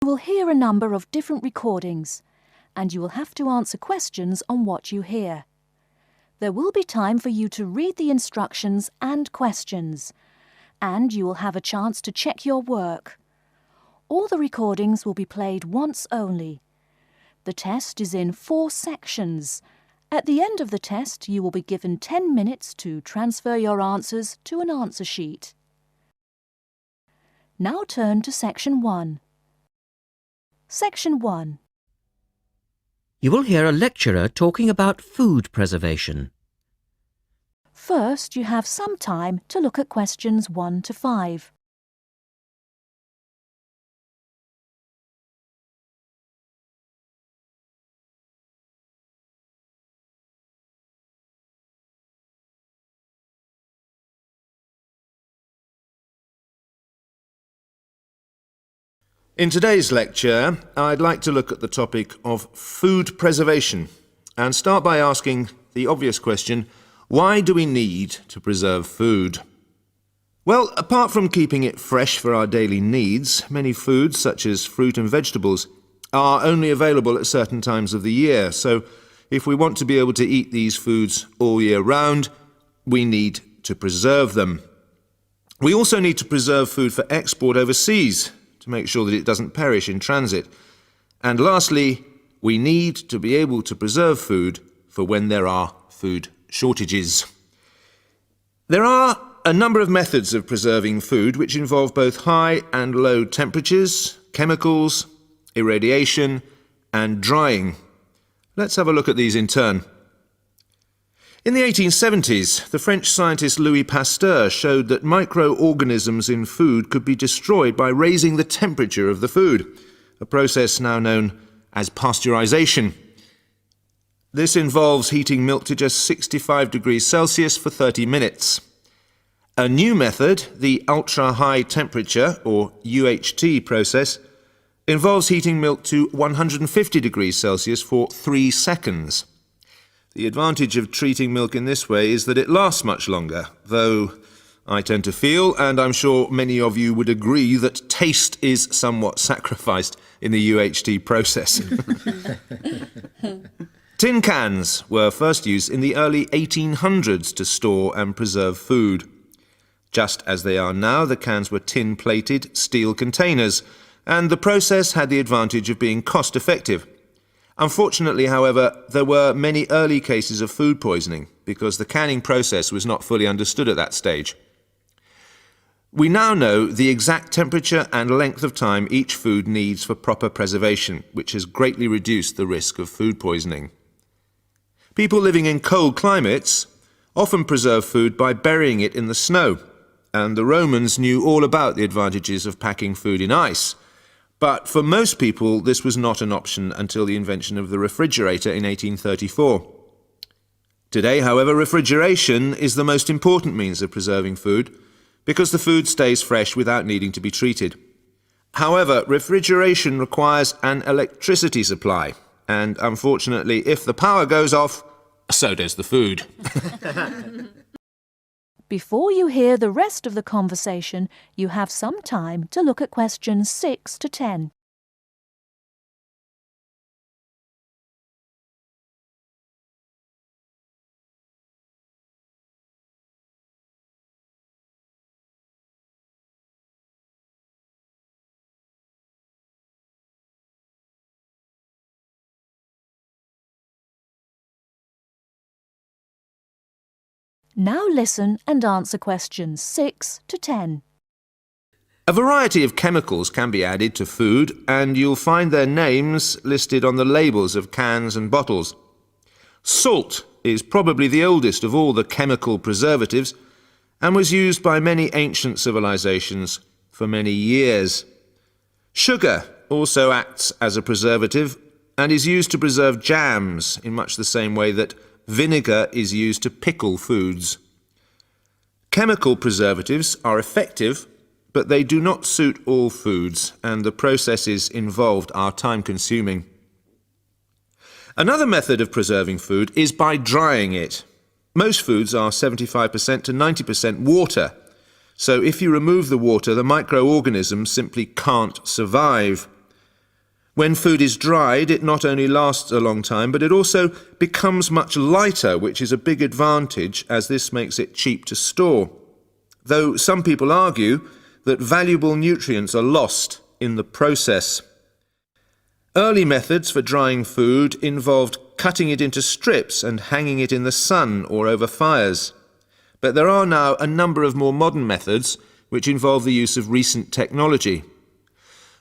You will hear a number of different recordings, and you will have to answer questions on what you hear. There will be time for you to read the instructions and questions, and you will have a chance to check your work. All the recordings will be played once only. The test is in 4 sections. At the end of the test, you will be given 10 minutes to transfer your answers to an answer sheet. Now turn to Section 1. Section 1. You will hear a lecturer talking about food preservation. First, you have some time to look at questions 1 to 5. In today's lecture, I'd like to look at the topic of food preservation and start by asking the obvious question, why do we need to preserve food? Well, apart from keeping it fresh for our daily needs, many foods, such as fruit and vegetables, are only available at certain times of the year. So if we want to be able to eat these foods all year round, we need to preserve them. We also need to preserve food for export overseas, to make sure that it doesn't perish in transit. And lastly, we need to be able to preserve food for when there are food shortages. There are a number of methods of preserving food which involve both high and low temperatures, chemicals, irradiation, and drying. Let's have a look at these in turn. In the 1870s, the French scientist Louis Pasteur showed that microorganisms in food could be destroyed by raising the temperature of the food, a process now known as pasteurization. This involves heating milk to just 65 degrees Celsius for 30 minutes. A new method, the ultra-high temperature, or UHT process, involves heating milk to 150 degrees Celsius for 3 seconds. The advantage of treating milk in this way is that it lasts much longer, though I tend to feel, and I'm sure many of you would agree, that taste is somewhat sacrificed in the UHT process. Tin cans were first used in the early 1800s to store and preserve food. Just as they are now, the cans were tin-plated steel containers, and the process had the advantage of being cost-effective. Unfortunately, however, there were many early cases of food poisoning because the canning process was not fully understood at that stage. We now know the exact temperature and length of time each food needs for proper preservation, which has greatly reduced the risk of food poisoning. People living in cold climates often preserve food by burying it in the snow, and the Romans knew all about the advantages of packing food in ice. But for most people, this was not an option until the invention of the refrigerator in 1834. Today, however, refrigeration is the most important means of preserving food because the food stays fresh without needing to be treated. However, refrigeration requires an electricity supply, and unfortunately, if the power goes off, so does the food. Before you hear the rest of the conversation, you have some time to look at questions 6 to 10. Now listen and answer questions 6 to 10. A variety of chemicals can be added to food, and you'll find their names listed on the labels of cans and bottles. Salt is probably the oldest of all the chemical preservatives and was used by many ancient civilizations for many years. Sugar also acts as a preservative and is used to preserve jams in much the same way that vinegar is used to pickle foods. Chemical preservatives are effective, but they do not suit all foods, and the processes involved are time-consuming. Another method of preserving food is by drying it. Most foods are 75% to 90% water, so if you remove the water, the microorganisms simply can't survive. When food is dried, it not only lasts a long time, but it also becomes much lighter, which is a big advantage, as this makes it cheap to store. Though some people argue that valuable nutrients are lost in the process. Early methods for drying food involved cutting it into strips and hanging it in the sun or over fires. But there are now a number of more modern methods which involve the use of recent technology.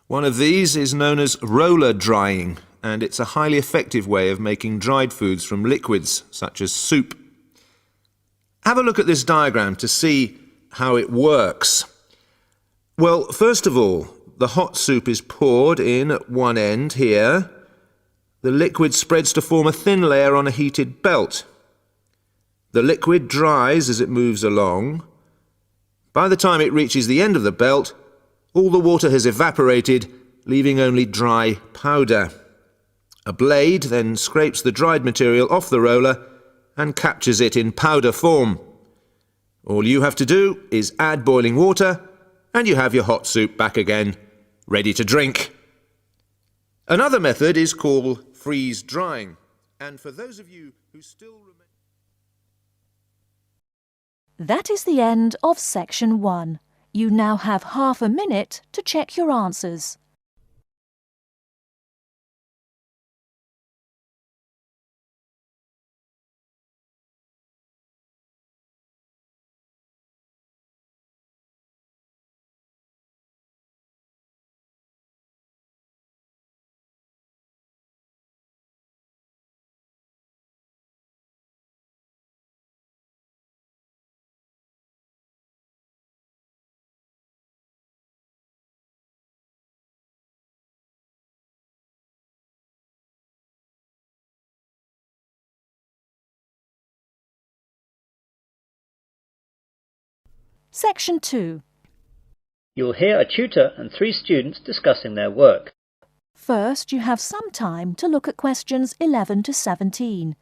One of these is known as roller drying, and it's a highly effective way of making dried foods from liquids, such as soup. Have a look at this diagram to see how it works. Well, first of all, the hot soup is poured in at one end here. The liquid spreads to form a thin layer on a heated belt. The liquid dries as it moves along. By the time it reaches the end of the belt, all the water has evaporated, leaving only dry powder. A blade then scrapes the dried material off the roller and captures it in powder form. All you have to do is add boiling water, and you have your hot soup back again, ready to drink. Another method is called freeze drying, and for those of you who still remain... That is the end of section 1. You now have half a minute to check your answers. Section 2. You'll hear a tutor and 3 students discussing their work. First, you have some time to look at questions 11 to 17.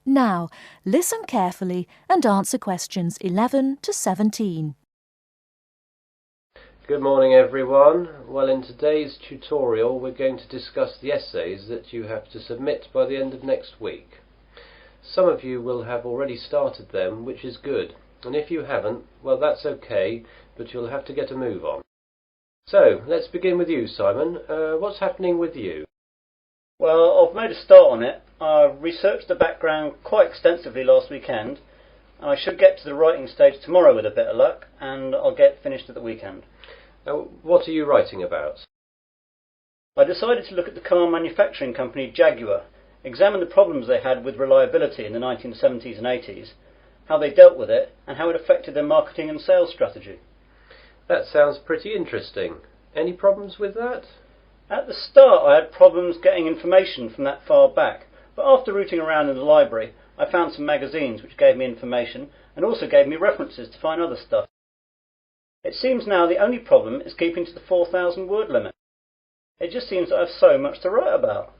Now, listen carefully and answer questions 11 to 17. Good morning everyone. Well, in today's tutorial we're going to discuss the essays that you have to submit by the end of next week. Some of you will have already started them, which is good, and if you haven't, well, that's okay, but you'll have to get a move on. So, let's begin with you, Simon. What's happening with you? Well, I've made a start on it. I researched the background quite extensively last weekend, and I should get to the writing stage tomorrow with a bit of luck, and I'll get finished at the weekend. What are you writing about? I decided to look at the car manufacturing company Jaguar, examine the problems they had with reliability in the 1970s and 80s, how they dealt with it, and how it affected their marketing and sales strategy. That sounds pretty interesting. Any problems with that? At the start I had problems getting information from that far back, but after rooting around in the library I found some magazines which gave me information and also gave me references to find other stuff. It seems now the only problem is keeping to the 4,000 word limit. It just seems that I have so much to write about.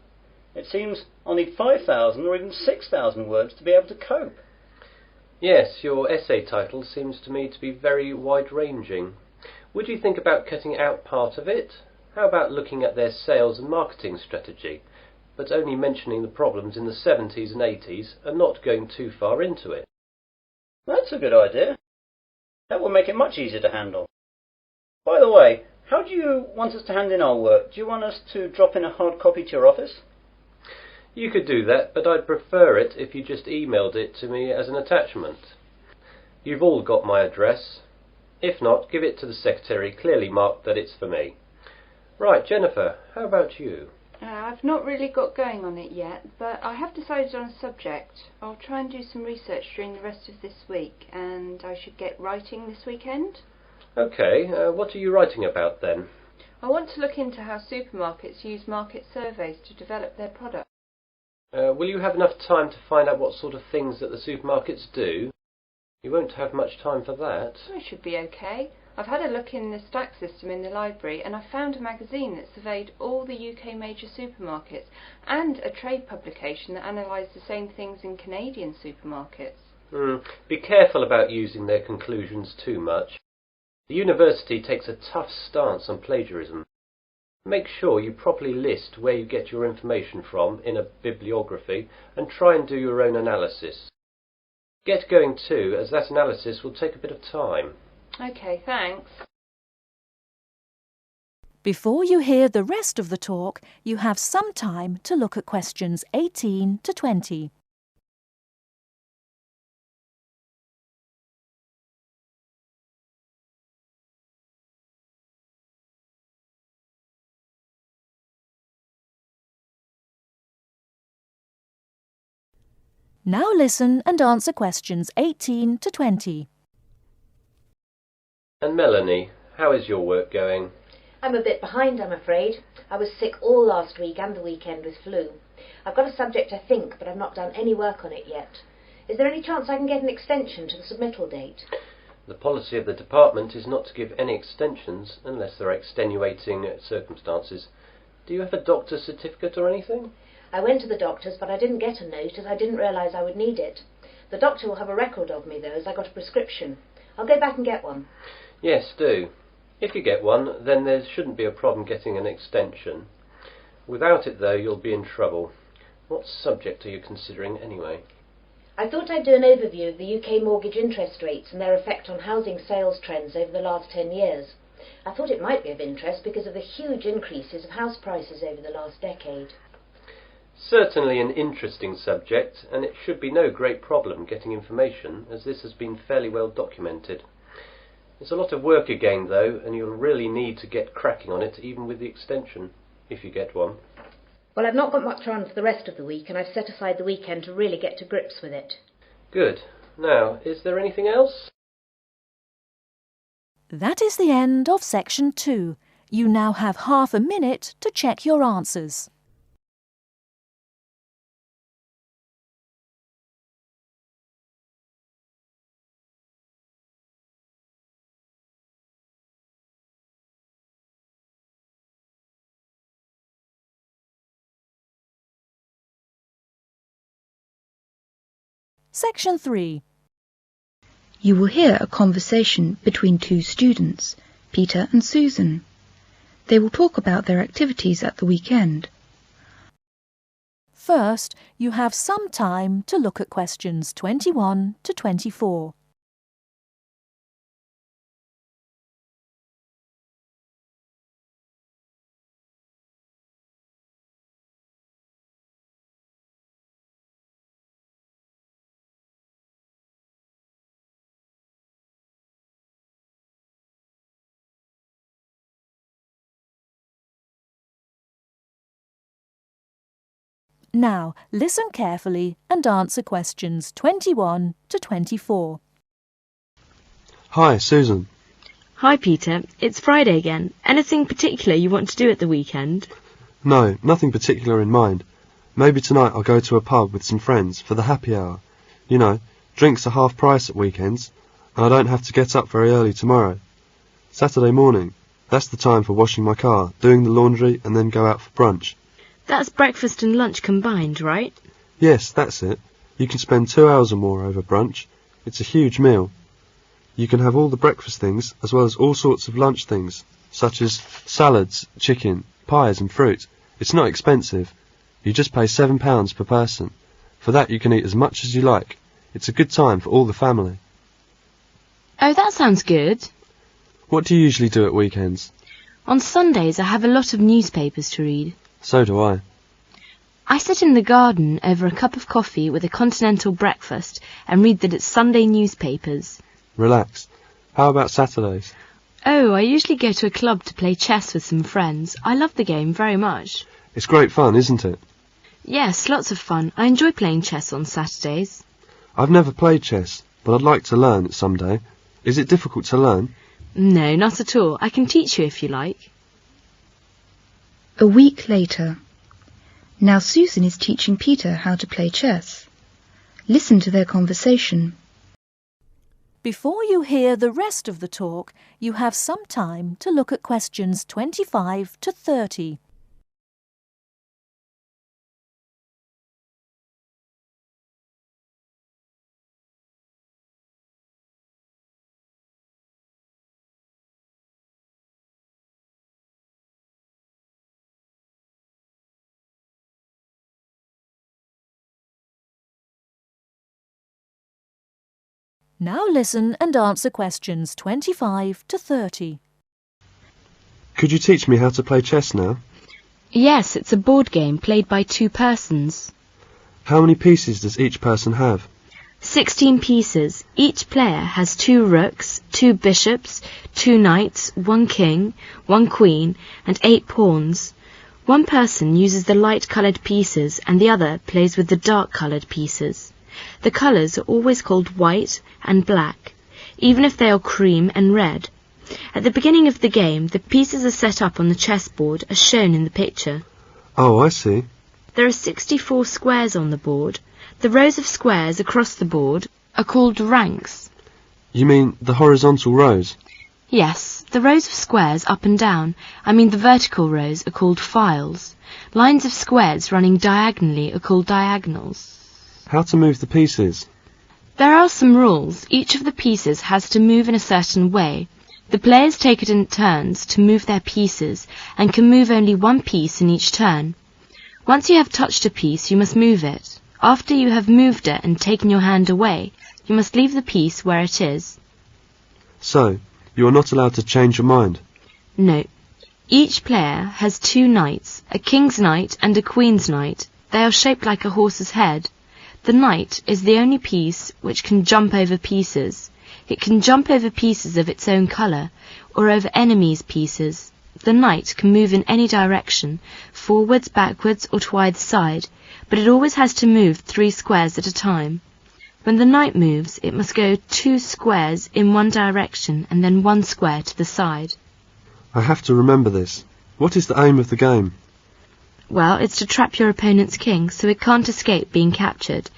It seems I'll need 5,000 or even 6,000 words to be able to cope. Yes, your essay title seems to me to be very wide-ranging. Would you think about cutting out part of it? How about looking at their sales and marketing strategy, but only mentioning the problems in the 70s and 80s and not going too far into it? That's a good idea. That will make it much easier to handle. By the way, how do you want us to hand in our work? Do you want us to drop in a hard copy to your office? You could do that, but I'd prefer it if you just emailed it to me as an attachment. You've all got my address. If not, give it to the secretary, clearly marked that it's for me. Right, Jennifer, how about you? I've not really got going on it yet, but I have decided on a subject. I'll try and do some research during the rest of this week, and I should get writing this weekend. Okay, what are you writing about then? I want to look into how supermarkets use market surveys to develop their products. Will you have enough time to find out what sort of things that the supermarkets do? You won't have much time for that. I should be okay. I've had a look in the stack system in the library and I found a magazine that surveyed all the UK major supermarkets and a trade publication that analysed the same things in Canadian supermarkets. Be careful about using their conclusions too much. The university takes a tough stance on plagiarism. Make sure you properly list where you get your information from in a bibliography and try and do your own analysis. Get going too, as that analysis will take a bit of time. OK, thanks. Before you hear the rest of the talk, you have some time to look at questions 18 to 20. Now listen and answer questions 18 to 20. And Melanie, how is your work going? I'm a bit behind, I'm afraid. I was sick all last week and the weekend with flu. I've got a subject, I think, but I've not done any work on it yet. Is there any chance I can get an extension to the submittal date? The policy of the department is not to give any extensions unless there are extenuating circumstances. Do you have a doctor's certificate or anything? I went to the doctor's, but I didn't get a note as I didn't realise I would need it. The doctor will have a record of me, though, as I got a prescription. I'll go back and get one. Yes, do. If you get one, then there shouldn't be a problem getting an extension. Without it, though, you'll be in trouble. What subject are you considering, anyway? I thought I'd do an overview of the UK mortgage interest rates and their effect on housing sales trends over the last 10 years. I thought it might be of interest because of the huge increases of house prices over the last decade. Certainly an interesting subject, and it should be no great problem getting information, as this has been fairly well documented. It's a lot of work again, though, and you'll really need to get cracking on it, even with the extension, if you get one. Well, I've not got much on for the rest of the week, and I've set aside the weekend to really get to grips with it. Good. Now, is there anything else? That is the end of section 2. You now have half a minute to check your answers. Section 3. You will hear a conversation between two students, Peter and Susan. They will talk about their activities at the weekend. First, you have some time to look at questions 21 to 24. Now, listen carefully and answer questions 21 to 24. Hi, Susan. Hi, Peter. It's Friday again. Anything particular you want to do at the weekend? No, nothing particular in mind. Maybe tonight I'll go to a pub with some friends for the happy hour. You know, drinks are half price at weekends, and I don't have to get up very early tomorrow. Saturday morning, that's the time for washing my car, doing the laundry, and then go out for brunch. That's breakfast and lunch combined, right? Yes, that's it. You can spend 2 hours or more over brunch. It's a huge meal. You can have all the breakfast things as well as all sorts of lunch things, such as salads, chicken, pies and fruit. It's not expensive. You just pay £7 per person. For that you can eat as much as you like. It's a good time for all the family. Oh, that sounds good. What do you usually do at weekends? On Sundays I have a lot of newspapers to read. So do I. I sit in the garden over a cup of coffee with a continental breakfast and read that it's Sunday newspapers. Relax. How about Saturdays? Oh, I usually go to a club to play chess with some friends. I love the game very much. It's great fun, isn't it? Yes, lots of fun. I enjoy playing chess on Saturdays. I've never played chess, but I'd like to learn it someday. Is it difficult to learn? No, not at all. I can teach you if you like. A week later. Now Susan is teaching Peter how to play chess. Listen to their conversation. Before you hear the rest of the talk, you have some time to look at questions 25 to 30. Now listen and answer questions 25 to 30. Could you teach me how to play chess now? Yes, it's a board game played by 2 persons. How many pieces does each person have? 16 pieces. Each player has 2 rooks, 2 bishops, 2 knights, 1 king, 1 queen, and 8 pawns. One person uses the light-coloured pieces and the other plays with the dark-coloured pieces. The colours are always called white and black, even if they are cream and red. At the beginning of the game, the pieces are set up on the chessboard as shown in the picture. Oh, I see. There are 64 squares on the board. The rows of squares across the board are called ranks. You mean the horizontal rows? Yes, the rows of squares up and down, the vertical rows, are called files. Lines of squares running diagonally are called diagonals. How to move the pieces? There are some rules. Each of the pieces has to move in a certain way. The players take it in turns to move their pieces and can move only one piece in each turn. Once you have touched a piece, you must move it. After you have moved it and taken your hand away, you must leave the piece where it is. So, you are not allowed to change your mind? No. Each player has 2 knights, a king's knight and a queen's knight. They are shaped like a horse's head. The knight is the only piece which can jump over pieces. It can jump over pieces of its own colour, or over enemies' pieces. The knight can move in any direction, forwards, backwards, or to either side, but it always has to move 3 squares at a time. When the knight moves, it must go 2 squares in one direction and then 1 square to the side. I have to remember this. What is the aim of the game? Well, it's to trap your opponent's king so it can't escape being captured.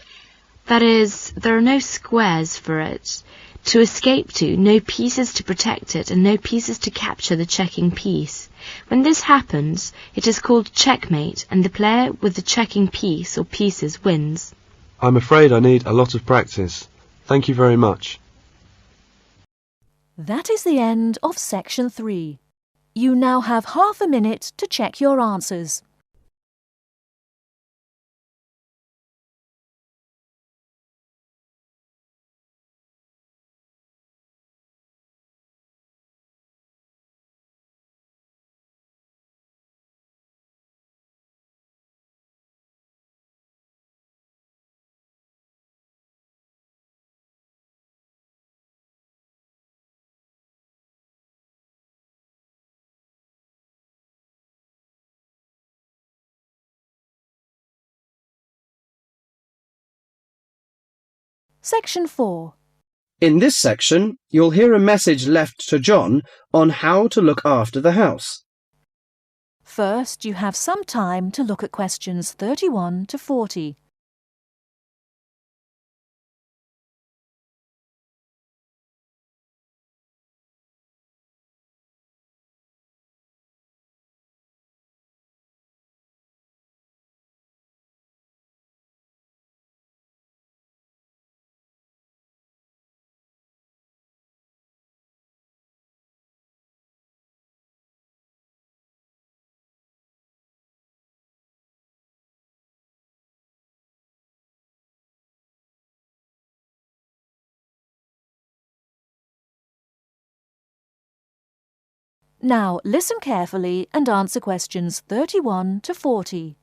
That is, there are no squares for it to escape to, no pieces to protect it, and no pieces to capture the checking piece. When this happens, it is called checkmate, and the player with the checking piece or pieces wins. I'm afraid I need a lot of practice. Thank you very much. That is the end of section 3. You now have half a minute to check your answers. Section 4. In this section, you'll hear a message left to John on how to look after the house. First, you have some time to look at questions 31 to 40. Now listen carefully and answer questions 31 to 40.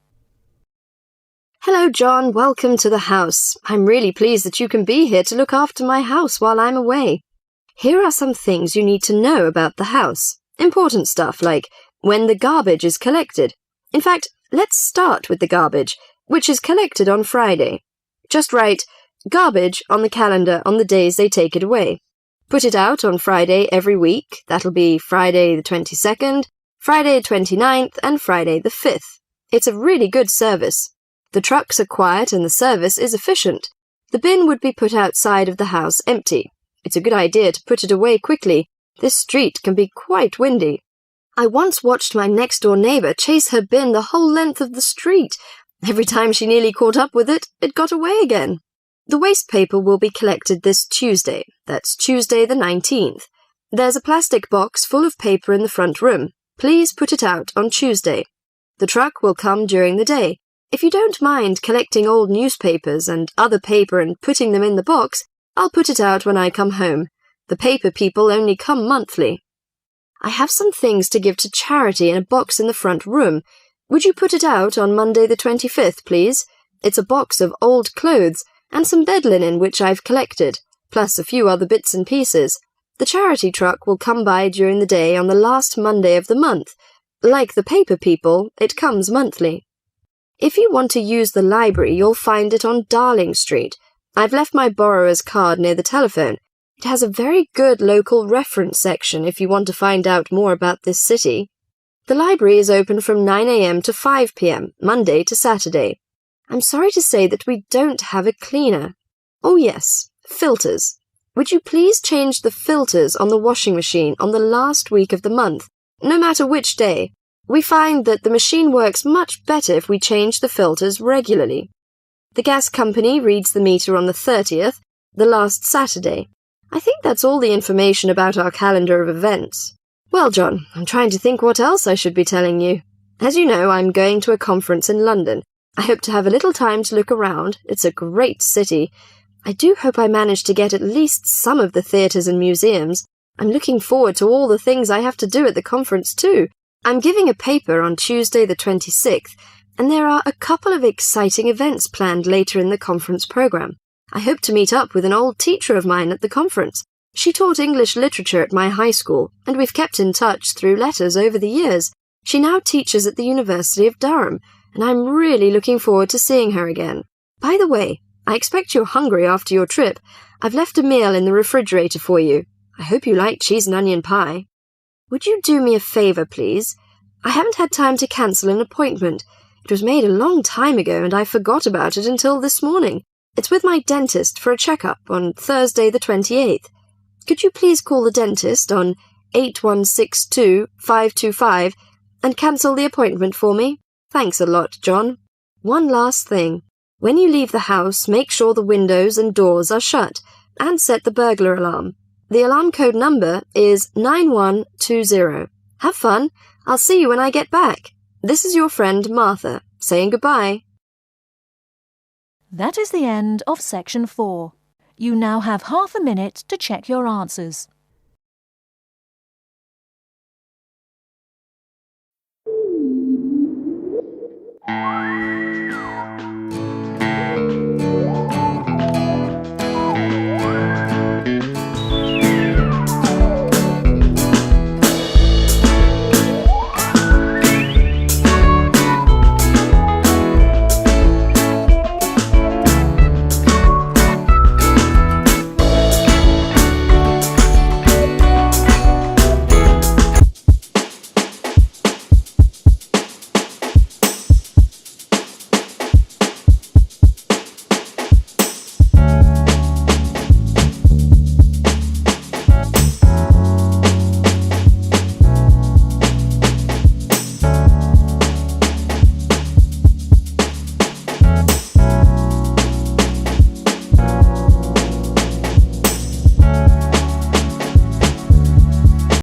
Hello, John. Welcome to the house. I'm really pleased that you can be here to look after my house while I'm away. Here are some things you need to know about the house. Important stuff like when the garbage is collected. In fact, let's start with the garbage, which is collected on Friday. Just write garbage on the calendar on the days they take it away. Put it out on Friday every week. That'll be Friday the 22nd, Friday 29th and Friday the 5th. It's a really good service. The trucks are quiet and the service is efficient. The bin would be put outside of the house empty. It's a good idea to put it away quickly. This street can be quite windy. I once watched my next-door neighbour chase her bin the whole length of the street. Every time she nearly caught up with it, it got away again. The waste paper will be collected this Tuesday. That's Tuesday the 19th. There's a plastic box full of paper in the front room. Please put it out on Tuesday. The truck will come during the day. If you don't mind collecting old newspapers and other paper and putting them in the box, I'll put it out when I come home. The paper people only come monthly. I have some things to give to charity in a box in the front room. Would you put it out on Monday the 25th, please? It's a box of old clothes and some bed linen which I've collected, plus a few other bits and pieces. The charity truck will come by during the day on the last Monday of the month. Like the paper people, it comes monthly. If you want to use the library, you'll find it on Darling Street. I've left my borrower's card near the telephone. It has a very good local reference section if you want to find out more about this city. The library is open from 9 a.m. to 5 p.m., Monday to Saturday. I'm sorry to say that we don't have a cleaner. Oh yes, filters. Would you please change the filters on the washing machine on the last week of the month, no matter which day? We find that the machine works much better if we change the filters regularly. The gas company reads the meter on the 30th, the last Saturday. I think that's all the information about our calendar of events. Well, John, I'm trying to think what else I should be telling you. As you know, I'm going to a conference in London. I hope to have a little time to look around. It's a great city. I do hope I manage to get at least some of the theatres and museums. I'm looking forward to all the things I have to do at the conference too. I'm giving a paper on Tuesday the 26th, and there are a couple of exciting events planned later in the conference programme. I hope to meet up with an old teacher of mine at the conference. She taught English literature at my high school, and we've kept in touch through letters over the years. She now teaches at the University of Durham, and I'm really looking forward to seeing her again. By the way, I expect you're hungry after your trip. I've left a meal in the refrigerator for you. I hope you like cheese and onion pie. Would you do me a favour, please? I haven't had time to cancel an appointment. It was made a long time ago, and I forgot about it until this morning. It's with my dentist for a checkup on Thursday the 28th. Could you please call the dentist on 8162-525 and cancel the appointment for me? Thanks a lot, John. One last thing. When you leave the house, make sure the windows and doors are shut and set the burglar alarm. The alarm code number is 9120. Have fun. I'll see you when I get back. This is your friend Martha, saying goodbye. That is the end of section 4. You now have half a minute to check your answers.